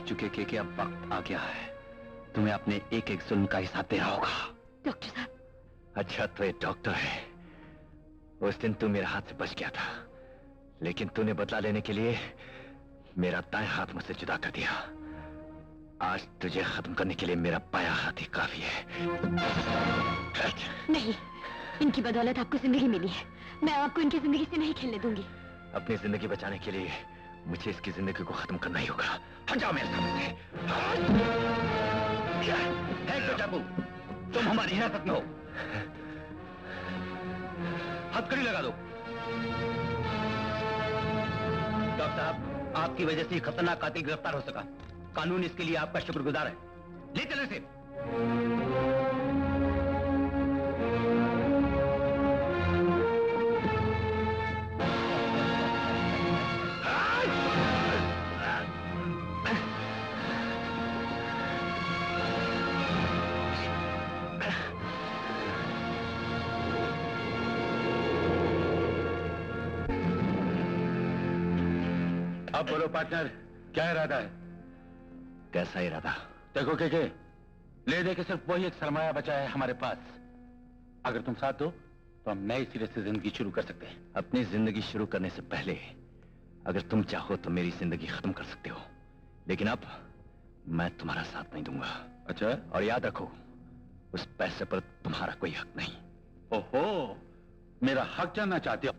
चुके के अब वक्त आ गया है। तुम्हें अपने एक एक जुल्म का हिसाब देना होगा। डॉक्टर साहब। अच्छा तो ये डॉक्टर है। उस दिन तू मेरे हाथ से बच गया था, लेकिन तूने बदला लेने के लिए मेरा दाएं हाथ मुझसे जुदा कर दिया। आज तुझे खत्म करने के लिए मेरा बायां हाथ ही काफी है। नहीं, इनकी बदौलत आपको जिंदगी मिली है। मैं आपको इनकी जिंदगी से नहीं खेलने दूंगी। अपनी जिंदगी बचाने के लिए मुझे इसकी जिंदगी को खत्म करना ही होगा। हट जाओ मेरे सामने से। चाकू, तुम हमारी हिरासत में हो। हथकड़ी लगा दो। डॉक्टर साहब, आपकी वजह से खतरनाक कातिल गिरफ्तार हो सका। कानून इसके लिए आपका शुक्रगुजार है। ले चलो इसे। अब बोलो पार्टनर, क्या इरादा है? कैसा इरादा? देखो के ले दे के सिर्फ वही एक सरमाया बचा है हमारे पास। अगर तुम साथ दो तो हम नए सिरे से जिंदगी शुरू कर सकते हैं। अपनी जिंदगी शुरू करने से पहले अगर तुम चाहो तो मेरी जिंदगी खत्म कर सकते हो, लेकिन अब मैं तुम्हारा साथ नहीं दूंगा। अच्छा? और याद रखो, उस पैसे पर तुम्हारा कोई हक नहीं। ओहो, मेरा हक जानना चाहते हो?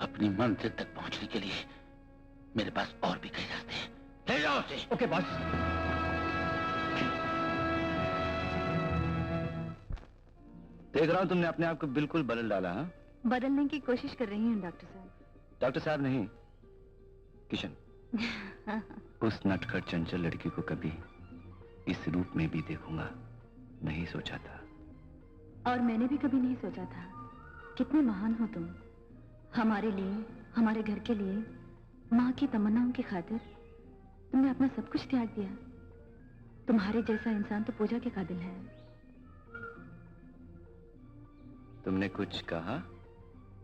अपनी मंजिल तक पहुंचने के लिए मेरे पास और भी कई रास्ते हैं। ले जाओ उसे। Okay boss. देख रहा हूं तुमने अपने आप को बिल्कुल बदल डाला। हाँ, बदलने की कोशिश कर रही हूँ डॉक्टर साहब। डॉक्टर साहब नहीं, किशन। उस नटखट चंचल लड़की को कभी इस रूप में भी देखूंगा नहीं सोचा था। और मैंने भी कभी नहीं सोचा था। कितने महान हो तुम। हमारे लिए, हमारे घर के लिए, माँ की तमन्नाओं की खातिर तुमने अपना सब कुछ त्याग दिया। तुम्हारे जैसा इंसान तो पूजा के काबिल है। तुमने कुछ कहा?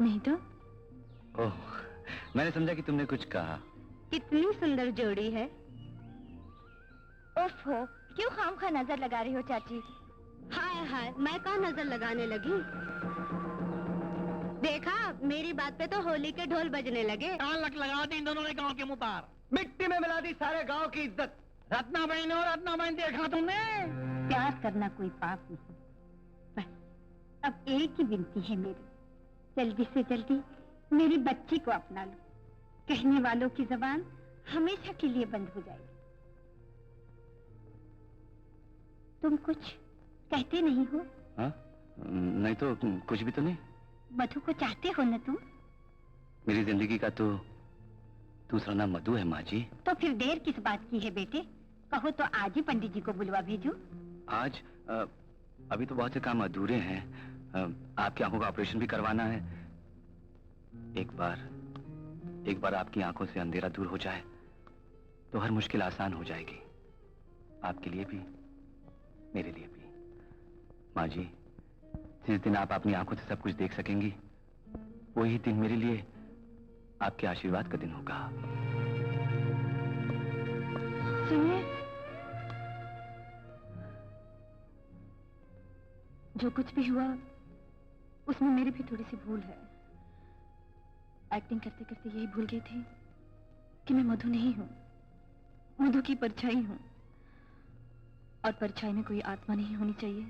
नहीं तो। ओह, मैंने समझा कि तुमने कुछ कहा। कितनी सुंदर जोड़ी है। ओफो, क्यों खामखा नजर लगा रही हो चाची? हाय हाय, मैं कहाँ नजर लगाने लगी। देखा, मेरी बात पे तो होली के ढोल बजने लगे। लक लगा दी इन दोनों ने गांव के मुंह पर। मिट्टी में मिला दी सारे गांव की इज्जत। रत्ना बहन और रत्ना बहन देखा तुमने? प्यार करना कोई पाप नहीं। बस अब एक ही विनती है मेरी, जल्दी से जल्दी मेरी बच्ची को अपना लो। कहने वालों की जबान हमेशा के लिए बंद हो जाएगी। तुम कुछ कहते नहीं हो? हाँ? नहीं तो कुछ भी तो नहीं। मधु को चाहते हो न तुम? मेरी जिंदगी का तो दूसरा नाम मधु है माँ जी। तो फिर देर किस बात की है बेटे? कहो तो आज ही पंडित जी को बुलवा भेजो। आज? अभी तो बहुत से काम अधूरे हैं। आपकी आंखों का ऑपरेशन भी करवाना है। एक बार आपकी आंखों से अंधेरा दूर हो जाए तो हर मुश्किल आसान हो जाएगी, आपके लिए भी मेरे लिए भी। माँ जी, जिस दिन आप अपनी आंखों से सब कुछ देख सकेंगी, वही दिन मेरे लिए आपके आशीर्वाद का दिन होगा। सुनिए, जो कुछ भी हुआ उसमें मेरी भी थोड़ी सी भूल है। एक्टिंग करते करते यही भूल गई थी कि मैं मधु नहीं हूं, मधु की परछाई हूं। और परछाई में कोई आत्मा नहीं होनी चाहिए,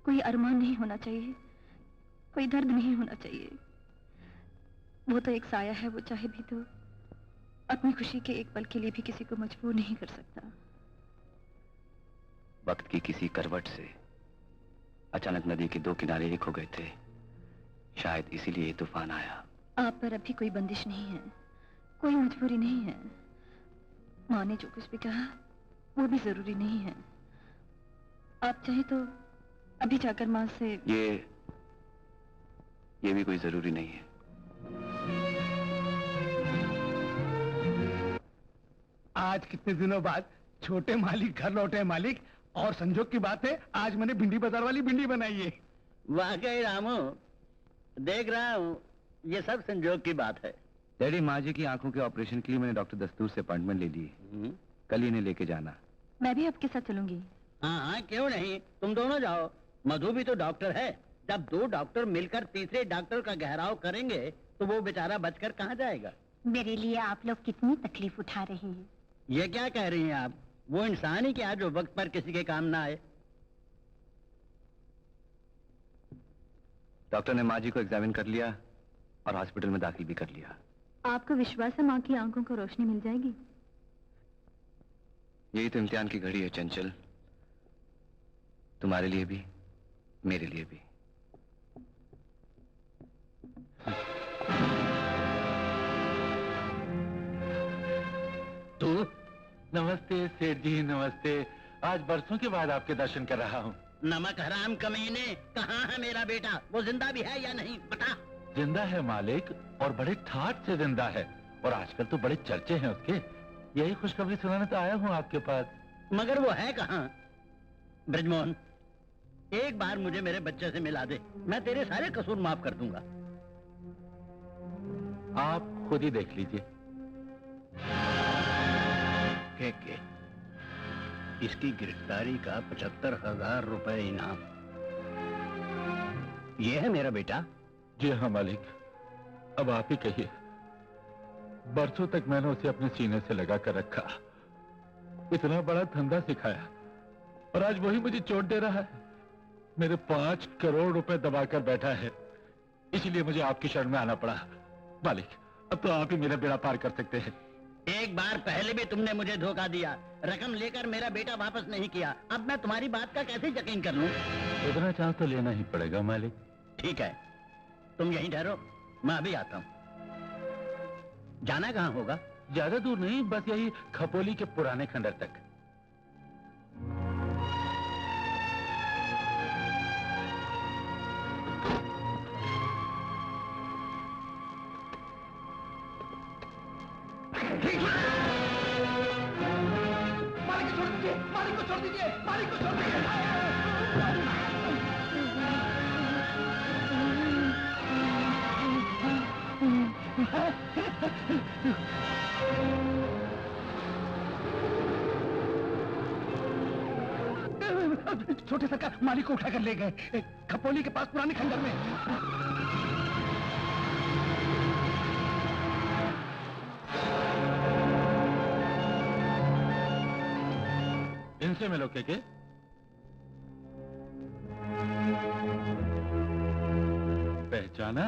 कोई अरमान नहीं होना चाहिए, कोई दर्द नहीं होना चाहिए। वो तो एक साया है, वो चाहे भी तो अपनी खुशी के एक पल के लिए भी किसी को मजबूर नहीं कर सकता। वक्त की किसी करवट से अचानक नदी के दो किनारे एक हो गए थे, शायद इसीलिए ये तूफान आया। आप पर अभी कोई बंदिश नहीं है, कोई मजबूरी नहीं है। माँ ने जो कुछ भी कहा वो भी जरूरी नहीं है। आप चाहे तो अभी जाकर माँ से ये भी कोई जरूरी नहीं है। आज कितने दिनों बाद छोटे मालिक घर लौटे हैं मालिक। और संजोग की बात है, आज मैंने भिंडी बाजार वाली भिंडी बनाई है। वाकई रामू, देख रहा हूँ ये सब संजोग की बात है। डैडी, माँ जी की आंखों के ऑपरेशन के लिए मैंने डॉक्टर दस्तूर से अपॉइंटमेंट ले ली है। कल इन्हें लेके जाना। मैं भी आपके साथ चलूंगी। हाँ हाँ, क्यों नहीं, तुम दोनों जाओ। मधु भी तो डॉक्टर है। जब दो डॉक्टर मिलकर तीसरे डॉक्टर का घेराव करेंगे तो वो बेचारा बचकर कहाँ जाएगा। मेरे लिए आप लोग कितनी तकलीफ उठा रहे हैं। ये क्या कह रही हैं आप? वो इंसान ही क्या जो वक्त पर किसी के काम ना आए। डॉक्टर ने माँ जी को एग्जामिन कर लिया और हॉस्पिटल में दाखिल भी कर लिया। आपको विश्वास है माँ की आंखों को रोशनी मिल जाएगी? यही तो इम्तिहान की घड़ी है चंचल, तुम्हारे लिए भी मेरे लिए भी। तू? नमस्ते सेठ जी, नमस्ते। आज बरसों के बाद आपके दर्शन कर रहा हूँ। नमक हराम कमीने, कहाँ है मेरा बेटा? वो जिंदा भी है या नहीं, बता। जिंदा है मालिक, और बड़े ठाठ से जिंदा है। और आजकल तो बड़े चर्चे हैं उसके। यही खुशखबरी सुनाने तो आया हूँ आपके पास। मगर वो है कहाँ? ब्रजमोहन, एक बार मुझे मेरे बच्चे से मिला दे, मैं तेरे सारे कसूर माफ कर दूंगा। आप खुद ही देख लीजिए। के इसकी गिरफ्तारी का 75,000 रुपए इनाम। ये है मेरा बेटा? जी हाँ मालिक, अब आप ही कहिए। बरसों तक मैंने उसे अपने सीने से लगा कर रखा, इतना बड़ा धंधा सिखाया, और आज वही मुझे चोट दे रहा है। मेरे 5 करोड़ रुपए दबाकर बैठा है, इसलिए मुझे आपकी शरण में आना पड़ा। मालिक, अब तो आप ही मेरा बेड़ा पार कर सकते हैं। एक बार पहले भी तुमने मुझे धोखा दिया, रकम लेकर मेरा बेटा वापस नहीं किया। अब मैं तुम्हारी बात का कैसे यकीन कर लूं? इतना चांस तो लेना ही पड़ेगा मालिक। ठीक है, तुम यहीं ठहरो, मैं अभी आता हूं। जाना कहाँ होगा? ज्यादा दूर नहीं, बस यही खपोली के पुराने खंडर तक। मालिक को छोड़ दीजिए, मालिक को छोड़ दीजिए, मालिक को छोड़ दीजिए। छोटे सरकार मालिक को उठाकर ले गए खपोली के पास पुराने खंडर में। इनसे मिलो के पहचाना?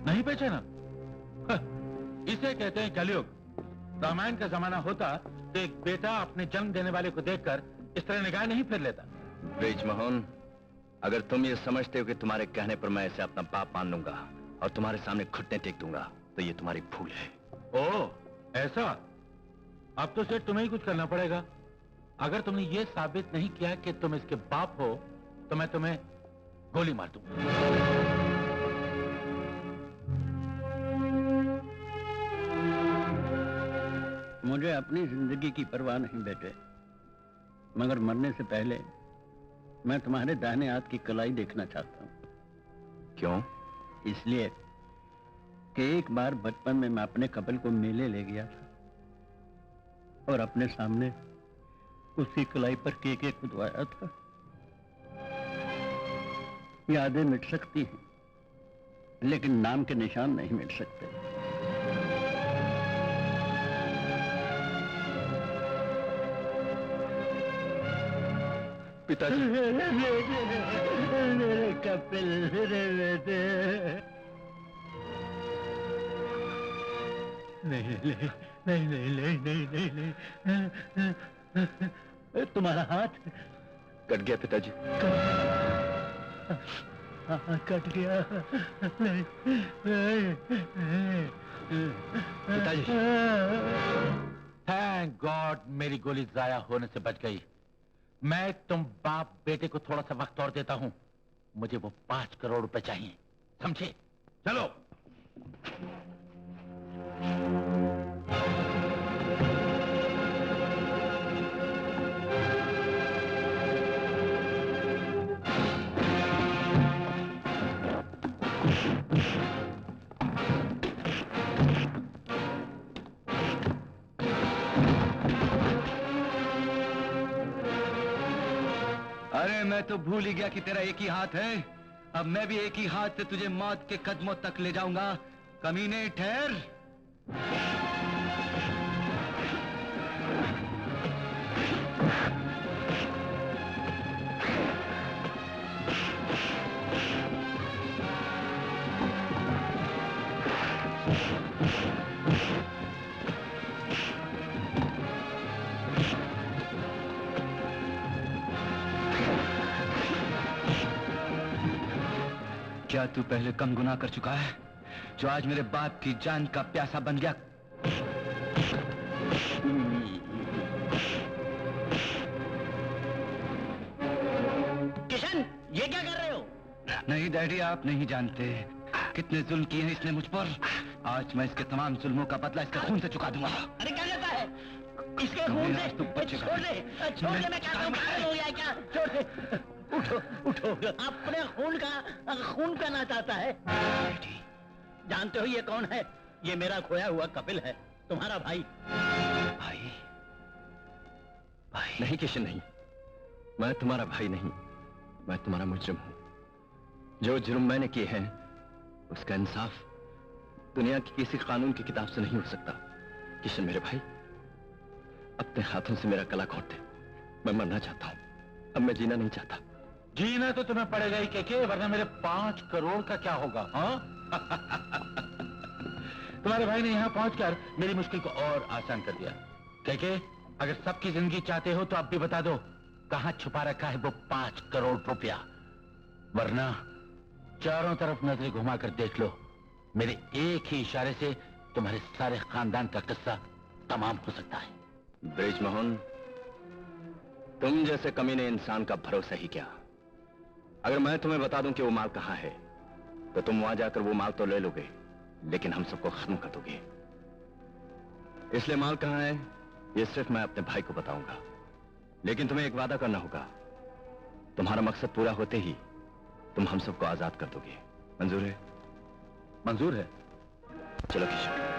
नहीं पहचाना? इसे कहते हैं कलयुग। रामायण का जमाना होता तो एक बेटा अपने जन्म देने वाले को देखकर इस तरह निगाह नहीं फिर लेता। ब्रिजमोहन, अगर तुम ये समझते हो कि तुम्हारे कहने पर मैं इसे अपना बाप मान लूंगा और तुम्हारे सामने घुटने टेक दूंगा, तो ये तुम्हारी भूल है। ओह, ऐसा? अब तो सेठ तुम्हें ही कुछ करना पड़ेगा। अगर तुमने ये साबित नहीं किया कि तुम इसके बाप हो, तो मैं तुम्हें गोली मार दूंगा। मुझे अपनी जिंदगी की परवाह नहीं बेटे, मगर मरने से पहले मैं तुम्हारे दाहिने हाथ की कलाई देखना चाहता हूँ। क्यों? इसलिए कि एक बार बचपन में मैं अपने कपल को मेले ले गया था और अपने सामने उसकी कलाई पर केके खुदवाया था। यादें मिट सकती हैं, लेकिन नाम के निशान नहीं मिट सकते। पिताजी। मेरे कपिल, मेरे बेटे। नहीं नहीं नहीं नहीं नहीं नहीं नहीं नहीं। तुम्हारा हाथ कट गया पिताजी। कट गया। नहीं पिताजी। थैंक गॉड मेरी गोली जाया होने से बच गई। मैं तुम बाप बेटे को थोड़ा सा वक्त और देता हूं। मुझे वो 5 करोड़ रुपए चाहिए, समझे? चलो। अरे मैं तो भूल ही गया कि तेरा एक ही हाथ है। अब मैं भी एक ही हाथ से तुझे मौत के कदमों तक ले जाऊंगा। कमीने, ठहर। क्या तू पहले कम गुनाह कर चुका है, जो आज मेरे बाप की जान का प्यासा बन गया? किशन, ये क्या कर रहे हो? नहीं डैडी, आप नहीं जानते कितने जुल्म किए हैं इसने मुझ पर। आज मैं इसके तमाम जुल्मों का बदला इसके खून से चुका दूंगा। अरे क्या करता है? इसके खून से छोड़ दे, मैं क्या पागल हो गया क्या? छोड़ दे, उठो उठो। अपने खून करना चाहता है। जानते हो ये कौन है? ये मेरा खोया हुआ कपिल है, तुम्हारा भाई। भाई? भाई? नहीं किशन, नहीं। मैं तुम्हारा भाई नहीं, मैं तुम्हारा मुजरिम हूं। जो जुर्म मैंने किए हैं उसका इंसाफ दुनिया की किसी कानून की किताब से नहीं हो सकता। किशन मेरे भाई, अपने हाथों से मेरा गला घोट दे। मैं मरना चाहता हूं, अब मैं जीना नहीं चाहता। जीना तो तुम्हें पड़ेगा ही के, वरना मेरे 5 करोड़ का क्या होगा? हाँ? तुम्हारे भाई ने यहाँ पहुंचकर मेरी मुश्किल को और आसान कर दिया। के अगर सबकी जिंदगी चाहते हो तो अब भी बता दो, कहां छुपा रखा है वो 5 करोड़ रुपया? वरना चारों तरफ नजरें घुमाकर देख लो, मेरे एक ही इशारे से तुम्हारे सारे खानदान का किस्सा तमाम हो सकता है। ब्रिजमोहन, तुम जैसे कमीने इंसान का भरोसा ही क्या। अगर मैं तुम्हें बता दूं कि वो माल कहां है, तो तुम वहां जाकर वो माल तो ले लोगे, लेकिन हम सबको खत्म कर दोगे। इसलिए माल कहां है ये सिर्फ मैं अपने भाई को बताऊंगा। लेकिन तुम्हें एक वादा करना होगा, तुम्हारा मकसद पूरा होते ही तुम हम सबको आजाद कर दोगे। मंजूर है? मंजूर है। चलो किशन।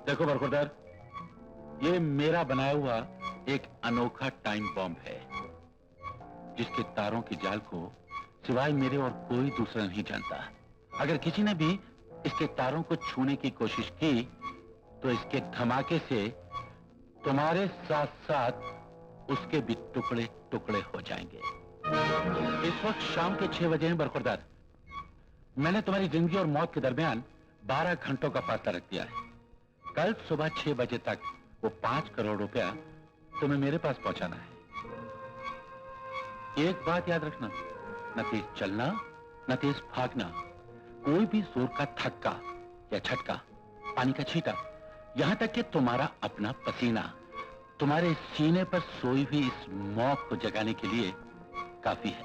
देखो बरखुरदार, ये मेरा बनाया हुआ एक अनोखा टाइम बॉम्ब है, जिसके तारों की जाल को सिवाय मेरे और कोई दूसरा नहीं जानता। अगर किसी ने भी इसके तारों को छूने की कोशिश की तो इसके धमाके से तुम्हारे साथ साथ उसके भी टुकड़े टुकड़े हो जाएंगे। इस वक्त शाम के 6 बजे हैं बरखुरदार। मैंने तुम्हारी जिंदगी और मौत के दरमियान 12 घंटों का फासला रख दिया है। कल सुबह 6 बजे तक वो 5 करोड़ रुपया तुम्हें मेरे पास पहुंचाना है। एक बात याद रखना, न तेज चलना न तेज भागना, कोई भी जोर का थक्का या झटका, पानी का छींटा, यहां तक कि तुम्हारा अपना पसीना तुम्हारे सीने पर सोई हुई इस मौत को जगाने के लिए काफी है।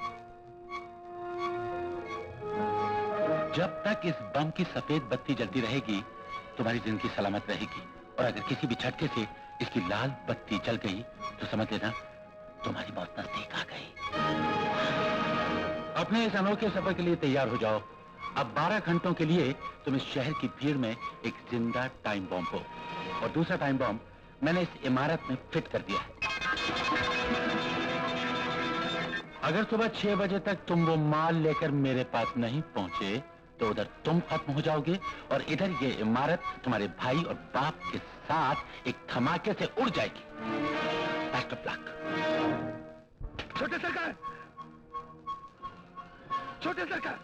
जब तक इस बम की सफेद बत्ती जलती रहेगी तुम्हारी जिंदगी सलामत रहेगी, और अगर किसी भी झटके से इसकी लाल बत्ती जल गई तो समझ लेना तुम्हारी मौत नजदीक आ गई। अपने इस अनोखे सफर के लिए तैयार हो जाओ। अब 12 घंटों के लिए तुम इस शहर की भीड़ में एक जिंदा टाइम बॉम्ब हो, और दूसरा टाइम बॉम्ब मैंने इस इमारत में फिट कर दिया है। अगर सुबह 6 बजे तक तुम वो माल लेकर मेरे पास नहीं पहुंचे तो उधर तुम खत्म हो जाओगे और इधर ये इमारत तुम्हारे भाई और बाप के साथ एक धमाके से उड़ जाएगी। Best of luck. छोटे सरकार, छोटे सरकार।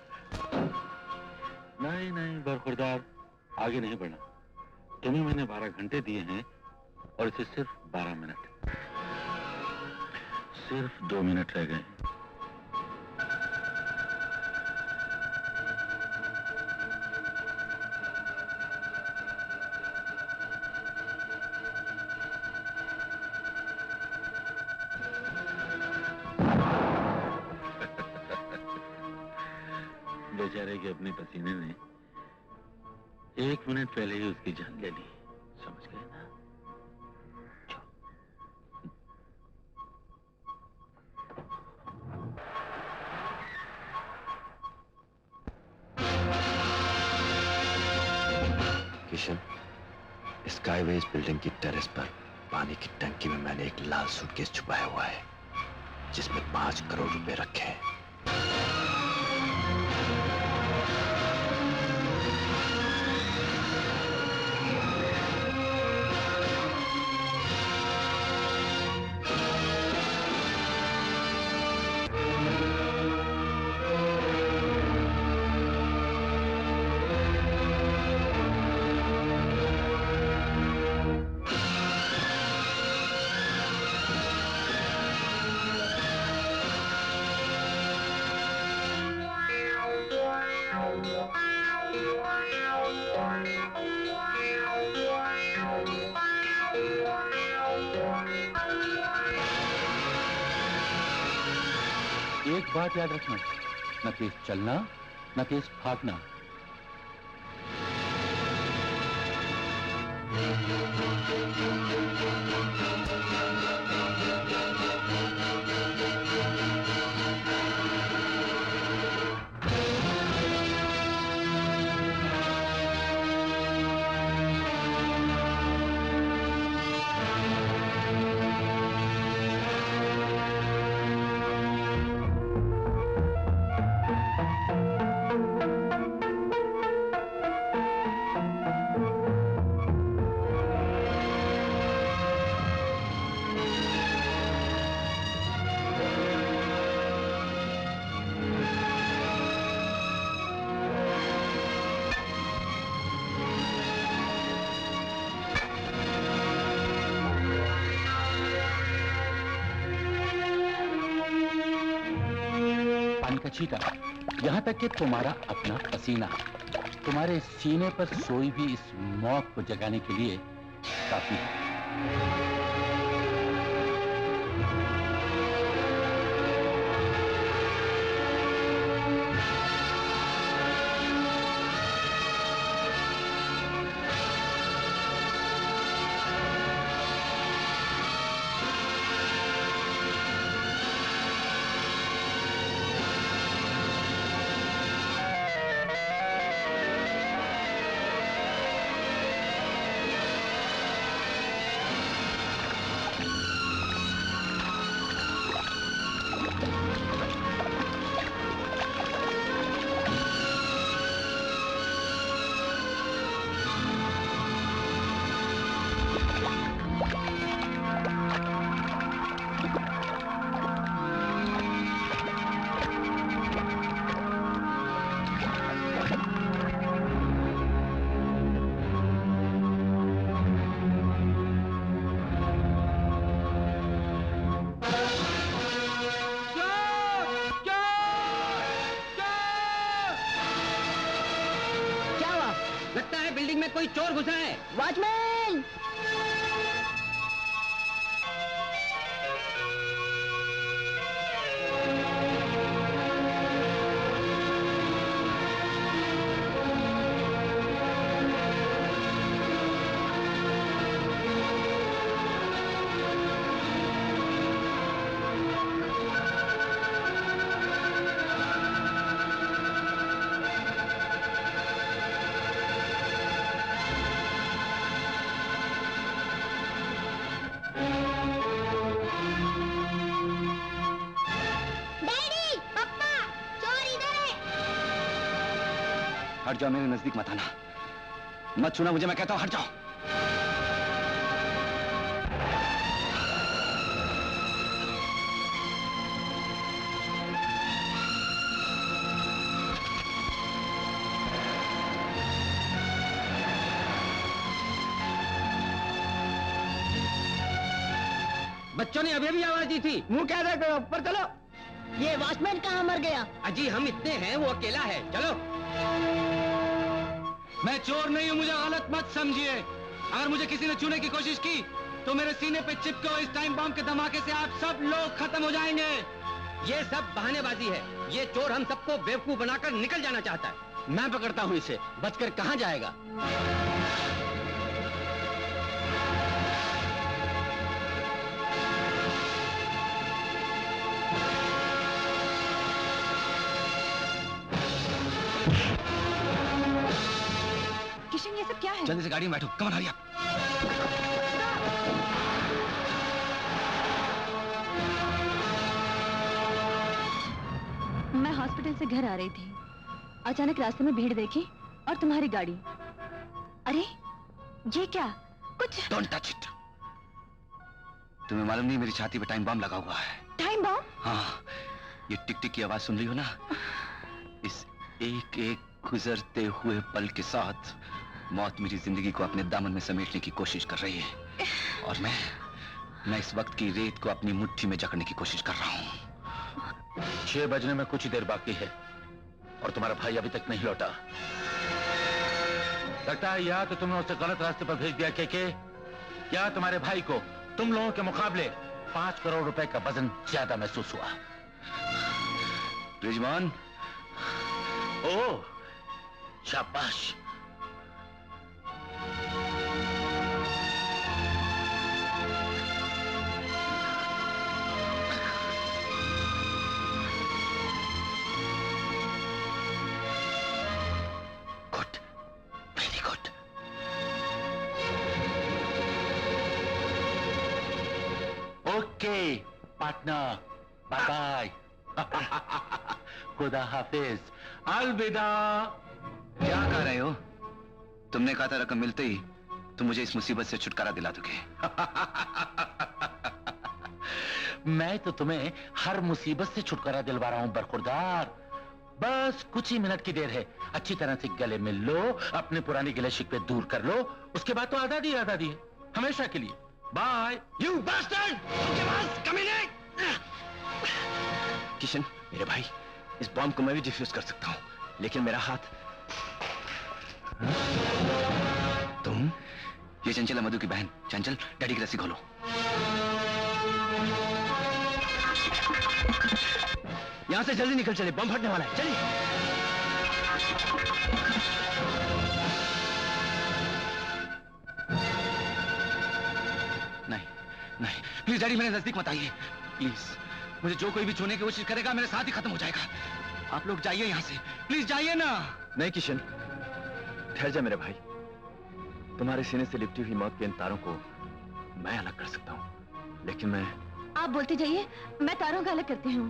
नहीं नहीं बरखुरदार, आगे नहीं बढ़ना। तुम्हें मैंने 12 घंटे दिए हैं और इसे सिर्फ 12 मिनट, सिर्फ 2 मिनट रह गए। बेचारे के अपने पसीने ने 1 मिनट पहले ही उसकी जान ले ली, समझ गए ना? किशन, स्काईवेज बिल्डिंग की टेरेस पर पानी की टंकी में मैंने एक लाल सूटकेस छुपाया हुआ है जिसमें 5 करोड़ रुपए रखे हैं। एक बात याद रखना, न तेज चलना न तेज भागना। छीटा, यहाँ तक कि तुम्हारा अपना पसीना तुम्हारे सीने पर सोई भी इस मौत को जगाने के लिए काफी है। कोई चोर घुसा है। वॉचमैन! हट जाओ, मेरे नजदीक मत आना। मत छूना मुझे, मैं कहता हूं हट जाओ। बच्चों ने अभी भी आवाज दी थी। मुंह क्या देख रहे हो? ऊपर चलो। ये वॉचमैन कहाँ मर गया? अजी हम इतने हैं, वो अकेला है। चलो। मैं चोर नहीं हूं, मुझे गलत मत समझिए। अगर मुझे किसी ने छूने की कोशिश की तो मेरे सीने पे चिपके इस टाइम बम के धमाके से आप सब लोग खत्म हो जाएंगे। ये सब बहानेबाजी है। ये चोर हम सबको बेवकूफ बनाकर निकल जाना चाहता है। मैं पकड़ता हूँ इसे, बचकर कहाँ जाएगा? किशन, ये सब क्या है? जल्दी से गाड़ी में बैठो, कम ऑन हरी अप। मैं हॉस्पिटल से घर आ रही थी, अचानक रास्ते में भीड़ देखी और तुम्हारी गाड़ी। अरे ये क्या? कुछ डोंट टच इट। तुम्हें मालूम नहीं मेरी छाती पे टाइम बम लगा हुआ है? Time bomb? हाँ, ये टिक टिक की आवाज सुन रही हो ना? इस एक एक गुजरते हुए पल के साथ मौत मेरी जिंदगी को अपने दामन में समेटने की कोशिश कर रही है, और मैं इस वक्त की रेत को अपनी मुट्ठी में जकड़ने की कोशिश कर रहा हूँ। 6 बजने में कुछ ही देर बाकी है और तुम्हारा भाई अभी तक नहीं लौटा। लगता है या तो तुमने उसे गलत रास्ते पर भेज दिया के या तुम्हारे भाई को तुम लोगों के मुकाबले 5 करोड़ रुपए का वजन ज्यादा महसूस हुआ। रिजवान, ओह शाबाश। Good, very good. Okay partner, bye bye. खुदा हाफिज, अलविदा। क्या कह रहे हो? तुमने कहा था रकम मिलते ही तुम मुझे इस मुसीबत से छुटकारा दिला दोगे। मैं तो तुम्हें हर मुसीबत से छुटकारा दिलवा रहा हूं बरखुरदार। बस कुछ ही मिनट की देर है, अच्छी तरह से गले मिल लो, अपने पुराने गिले शिकवे दूर कर लो, उसके बाद तो आजादी आजादी है, हमेशा के लिए। Bye you bastard! कमीने! किशन, मेरे भाई, इस बॉम्ब को मैं भी डिफ्यूज कर सकता हूं, लेकिन मेरा हाथ। तुम? ये चंचल है, मधु की बहन। चंचल, डैडी की रस्सी खोलो। यहां से जल्दी निकल चले, बम फटने वाला है। चलिए। नहीं नहीं, प्लीज डैडी मेरे नजदीक मत आइए, प्लीज। मुझे जो कोई भी छूने की कोशिश करेगा मेरे साथ ही खत्म हो जाएगा। आप लोग जाइए यहां से, प्लीज जाइए ना। नहीं किशन, ठहर जा मेरे भाई। तुम्हारे सीने से लिपटी हुई मौत के इन तारों को मैं अलग कर सकता हूं, लेकिन मैं। आप बोलते जाइए, मैं तारों का अलग करती हूँ।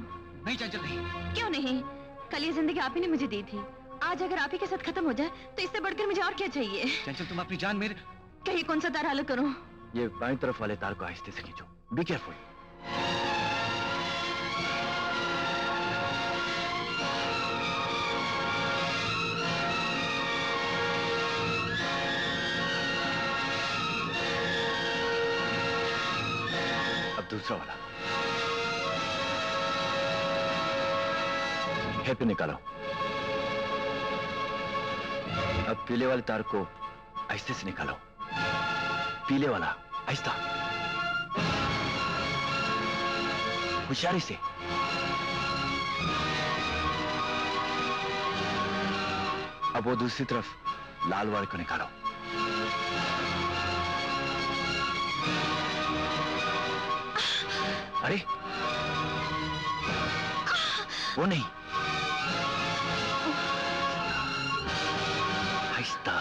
नहीं चंचल, नहीं। क्यों नहीं? कल ये जिंदगी आप ही ने मुझे दी थी, आज अगर आप ही के साथ खत्म हो जाए तो इससे बढ़कर मुझे और क्या चाहिए? चंचल, तुम अपनी जान मेरे। कहिए कौन सा तार अलग करूं? ये बाईं तरफ वाले तार को आहिस्ते से खींचो। Be careful. अब दूसरा वाला। हेयर पिन निकालो। अब पीले वाले तार को आहिस्ते से निकालो। पीले वाला, आहिस्ता, होशियारी से। अब वो दूसरी तरफ लाल वाले को निकालो। अरे वो नहीं, आहिस्ता।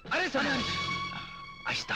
अरे सर, आहिस्ता।